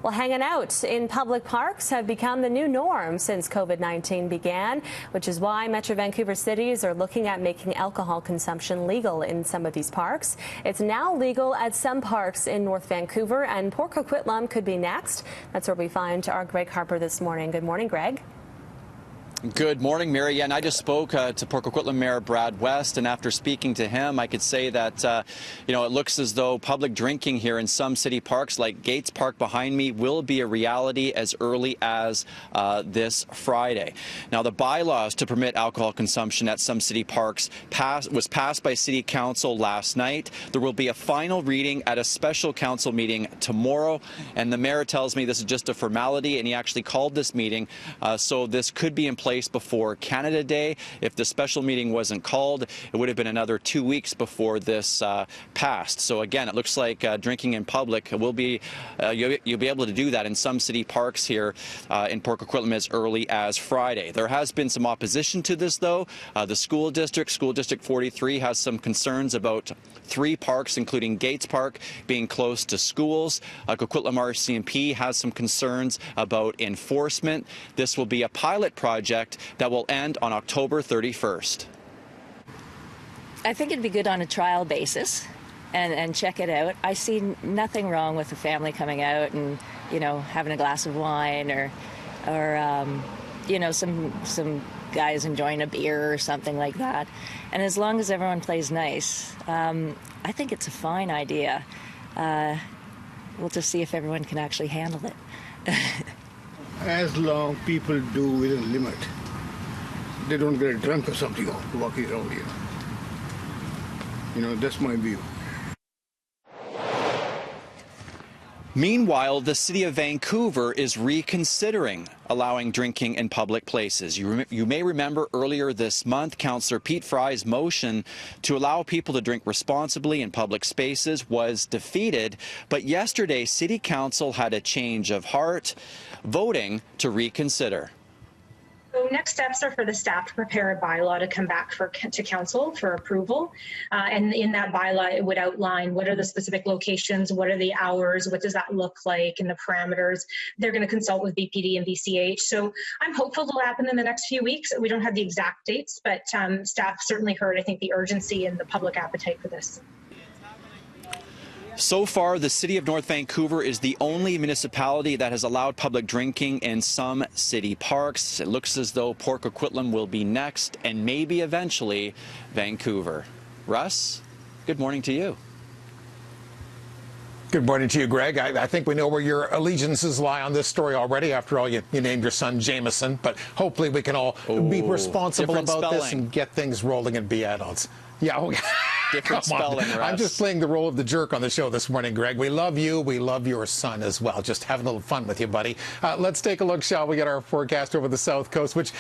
Well, hanging out in public parks have become the new norm since COVID-19 began, which is why Metro Vancouver cities are looking at making alcohol consumption legal in some of these parks. It's now legal at some parks in North Vancouver, and Port Coquitlam could be next. That's where we find our Greg Harper this morning. Good morning, Greg. Good morning, Mary. Yeah, and I just spoke to Port Coquitlam Mayor Brad West, and after speaking to him, I could say that, it looks as though public drinking here in some city parks, like Gates Park behind me, will be a reality as early as this Friday. Now, the bylaws to permit alcohol consumption at some city parks was passed by City Council last night. There will be a final reading at a special council meeting tomorrow, and the mayor tells me this is just a formality, and he actually called this meeting, so this could be in place before Canada Day. If the special meeting wasn't called, it would have been another 2 weeks before this passed. So again, it looks like drinking in public will be, you'll be able to do that in some city parks here in Port Coquitlam as early as Friday. There has been some opposition to this, though. The School District 43, has some concerns about 3 parks, including Gates Park, being close to schools. Coquitlam RCMP has some concerns about enforcement. This will be a pilot project that will end on October 31st. I think it'd be good on a trial basis and check it out. I see nothing wrong with a family coming out and, having a glass of wine or some guys enjoying a beer or something like that. And as long as everyone plays nice, I think it's a fine idea. We'll just see if everyone can actually handle it. As long people do within a limit, they don't get drunk or something walking around here. That's my view. Meanwhile, the city of Vancouver is reconsidering allowing drinking in public places. You may remember earlier this month, Councillor Pete Fry's motion to allow people to drink responsibly in public spaces was defeated. But yesterday, City Council had a change of heart, voting to reconsider. So next steps are for the staff to prepare a bylaw to come back to council for approval. And in that bylaw, it would outline what are the specific locations, what are the hours, what does that look like, and the parameters. They're going to consult with BPD and VCH. So I'm hopeful it'll happen in the next few weeks. We don't have the exact dates, but staff certainly heard, I think, the urgency and the public appetite for this. So far, the city of North Vancouver is the only municipality that has allowed public drinking in some city parks. It looks as though Port Coquitlam will be next, and maybe eventually Vancouver. Russ, good morning to you. Good morning to you, Greg. I think we know where your allegiances lie on this story already. After all, you named your son Jameson, but hopefully we can all be responsible about this and get things rolling and be adults. Yeah. Different spelling, Russ. I'm just playing the role of the jerk on the show this morning, Greg. We love you. We love your son as well. Just having a little fun with you, buddy. Let's take a look, shall we, at our forecast over the south coast, which